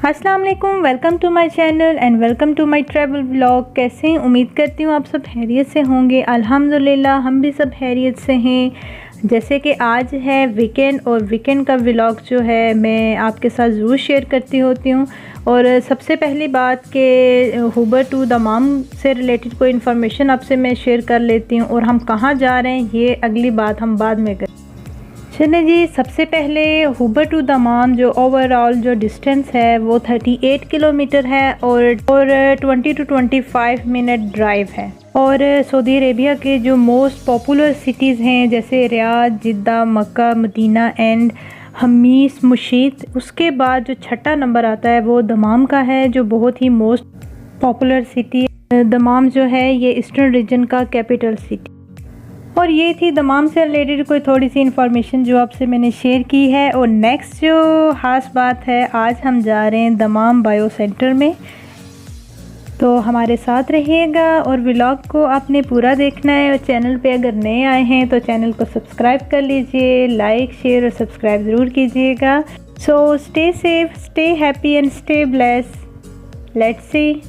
अस्सलाम वालेकुम, welcome to my channel and welcome to my travel vlog. कैसे हैं? उम्मीद करती हूँ आप सब खैरियत से होंगे। अल्हम्दुलिल्लाह हम भी सब खैरियत से हैं। जैसे कि आज है वीकेंड और वीकेंड का व्लॉग जो है मैं आपके साथ ज़रूर शेयर करती होती हूँ। और सबसे पहली बात कि हुबर टू दमाम से रिलेटेड कोई इन्फॉर्मेशन आपसे मैं शेयर कर लेती हूँ, और हम कहाँ जा रहे हैं ये अगली बात हम बाद में करें। चलिए जी, सबसे पहले हुबर टू दमाम जो ओवरऑल जो डिस्टेंस है वो 38 किलोमीटर है और 20 to 25 मिनट ड्राइव है। और सऊदी अरेबिया के जो मोस्ट पॉपुलर सिटीज़ हैं जैसे Riyadh, Jeddah, Mecca, Medina and Khamis, Mushait, उसके बाद जो छठा नंबर आता है वो दमाम का है, जो बहुत ही मोस्ट पॉपुलर सिटी है। दमाम जो है ये ईस्टर्न रीजन का कैपिटल सिटी। और ये थी दमाम से रिलेटेड कोई थोड़ी सी इन्फॉर्मेशन जो आपसे मैंने शेयर की है। और नेक्स्ट जो ख़ास बात है, आज हम जा रहे हैं दमाम बायो सेंटर में, तो हमारे साथ रहिएगा और व्लॉग को आपने पूरा देखना है। और चैनल पे अगर नए आए हैं तो चैनल को सब्सक्राइब कर लीजिए, लाइक, शेयर और सब्सक्राइब ज़रूर कीजिएगा। So stay safe, stay happy and stay bless. Let's see.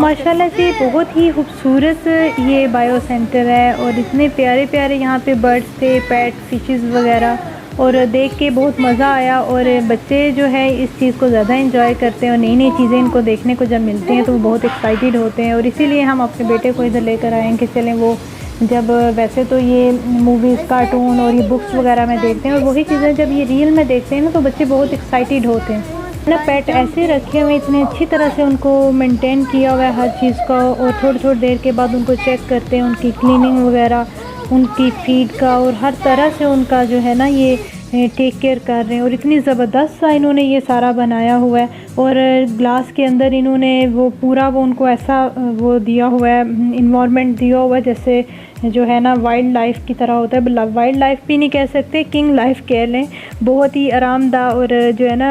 माशाल्लाह से बहुत ही खूबसूरत ये बायो सेंटर है और इतने प्यारे प्यारे यहाँ पे बर्ड्स थे, पेट फिशेस वगैरह, और देख के बहुत मज़ा आया। और बच्चे जो है इस चीज़ को ज़्यादा इंजॉय करते हैं और नई नई चीज़ें इनको देखने को जब मिलती हैं तो वो बहुत एक्साइटेड होते हैं। और इसीलिए हम अपने बेटे को इधर लेकर आए हैं कि चलें, वो जब वैसे तो ये मूवीज़, कार्टून और ये बुक्स वगैरह में देखते हैं और वही चीज़ें जब ये रियल में देखते हैं ना तो बच्चे बहुत एक्साइटेड होते हैं ना। पेट ऐसे रखे हुए, इतने अच्छी तरह से उनको मेंटेन किया हुआ है हर चीज़ का, और थोड़ी थोड़ी देर के बाद उनको चेक करते हैं, उनकी क्लीनिंग वगैरह, उनकी फीड का, और हर तरह से उनका जो है ना ये टेक केयर कर रहे हैं। और इतनी ज़बरदस्त सा इन्होंने ये सारा बनाया हुआ है, और ग्लास के अंदर इन्होंने वो पूरा वो उनको ऐसा वो दिया हुआ है, इन्वायरमेंट दिया हुआ है जैसे जो है ना वाइल्ड लाइफ की तरह होता है। वाइल्ड लाइफ भी नहीं कह सकते, किंग लाइफ कह लें। बहुत ही आरामदा और जो है ना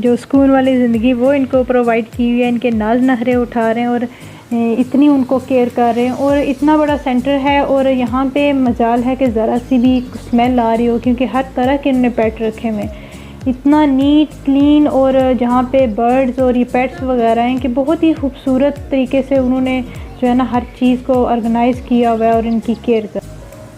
जो सुकून वाली ज़िंदगी वो इनको प्रोवाइड की हुई है। इनके नाज नखरे उठा रहे हैं और इतनी उनको केयर कर रहे हैं। और इतना बड़ा सेंटर है और यहाँ पे मजाल है कि ज़रा सी भी स्मेल आ रही हो, क्योंकि हर तरह के इन्होंने पेट रखे हुए हैं। इतना नीट क्लीन, और जहाँ पे बर्ड्स और ये पेट्स वगैरह हैं कि बहुत ही खूबसूरत तरीके से उन्होंने जो है ना हर चीज़ को ऑर्गेनाइज़ किया हुआ है और इनकी केयर कर।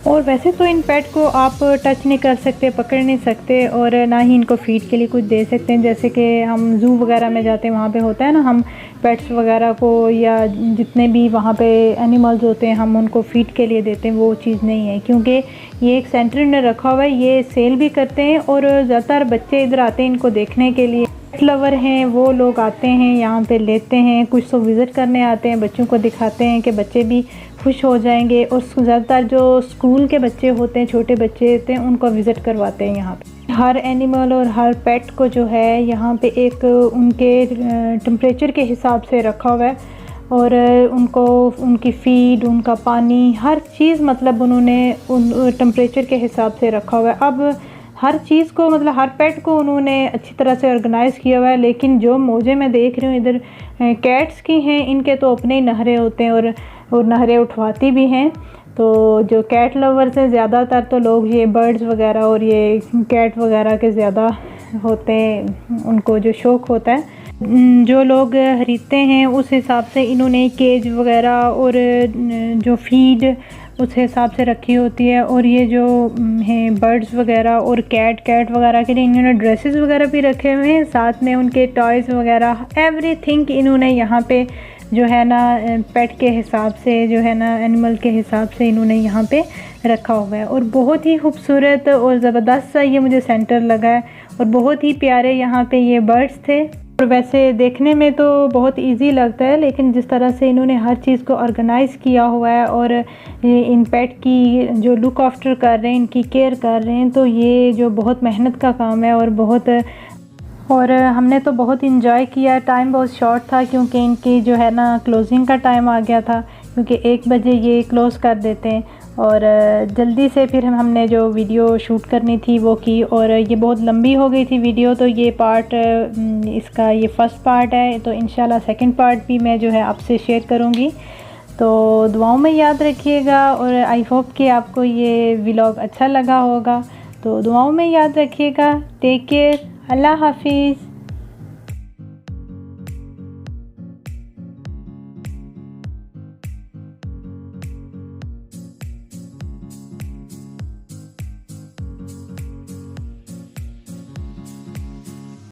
और वैसे तो इन पेट को आप टच नहीं कर सकते, पकड़ नहीं सकते, और ना ही इनको फीड के लिए कुछ दे सकते हैं। जैसे कि हम ज़ू वगैरह में जाते हैं, वहाँ पे होता है ना, हम पेट्स वगैरह को या जितने भी वहाँ पे एनिमल्स होते हैं हम उनको फ़ीड के लिए देते हैं, वो चीज़ नहीं है। क्योंकि ये एक सेंटर ने रखा हुआ है, ये सेल भी करते हैं और ज़्यादातर बच्चे इधर आते हैं इनको देखने के लिए। पेट लवर हैं वो लोग आते हैं यहाँ पे लेते हैं, कुछ तो विज़िट करने आते हैं, बच्चों को दिखाते हैं कि बच्चे भी खुश हो जाएंगे। और ज़्यादातर जो स्कूल के बच्चे होते हैं, छोटे बच्चे होते हैं, उनको विज़िट करवाते हैं यहाँ पे। हर एनिमल और हर पेट को जो है यहाँ पे एक उनके टेम्परेचर के हिसाब से रखा हुआ है, और उनको उनकी फ़ीड, उनका पानी, हर चीज़ मतलब उन्होंने उन टेम्परेचर के हिसाब से रखा हुआ है। अब हर चीज़ को मतलब हर पेट को उन्होंने अच्छी तरह से ऑर्गेनाइज़ किया हुआ है। लेकिन जो मौजे मैं देख रही हूँ इधर कैट्स की हैं, इनके तो अपने ही नहरे होते हैं और नहरे उठवाती भी हैं। तो जो कैट लवर्स हैं, ज़्यादातर तो लोग ये बर्ड्स वगैरह और ये कैट वगैरह के ज़्यादा होते हैं, उनको जो शौक़ होता है। जो लोग खरीदते हैं उस हिसाब से इन्होंने केज वगैरह और जो फीड उस हिसाब से रखी होती है। और ये जो हैं बर्ड्स वगैरह और कैट वगैरह के लिए इन्होंने ड्रेसेस वगैरह भी रखे हुए हैं, साथ में उनके टॉयज़ वगैरह, एवरीथिंग इन्होंने यहाँ पे जो है ना पेट के हिसाब से, जो है ना एनिमल के हिसाब से इन्होंने यहाँ पे रखा हुआ है। और बहुत ही खूबसूरत और ज़बरदस्त सा ये मुझे सेंटर लगा है, और बहुत ही प्यारे यहाँ पे ये बर्ड्स थे। और वैसे देखने में तो बहुत इजी लगता है, लेकिन जिस तरह से इन्होंने हर चीज़ को ऑर्गेनाइज़ किया हुआ है और इन पेट की जो लुक आफ्टर कर रहे हैं, इनकी केयर कर रहे हैं, तो ये जो बहुत मेहनत का काम है और हमने तो बहुत इंजॉय किया। टाइम बहुत शॉर्ट था क्योंकि इनकी जो है ना क्लोजिंग का टाइम आ गया था, क्योंकि 1 बजे ये क्लोज़ कर देते हैं। और जल्दी से फिर हमने जो वीडियो शूट करनी थी वो की, और ये बहुत लंबी हो गई थी वीडियो, तो ये पार्ट इसका ये फ़र्स्ट पार्ट है। तो इंशाल्लाह सेकंड पार्ट भी मैं जो है आपसे शेयर करूँगी। तो दुआओं में याद रखिएगा, और आई होप कि आपको ये व्लॉग अच्छा लगा होगा। तो दुआओं में याद रखिएगा। टेक केयर, अल्लाह हाफिज़।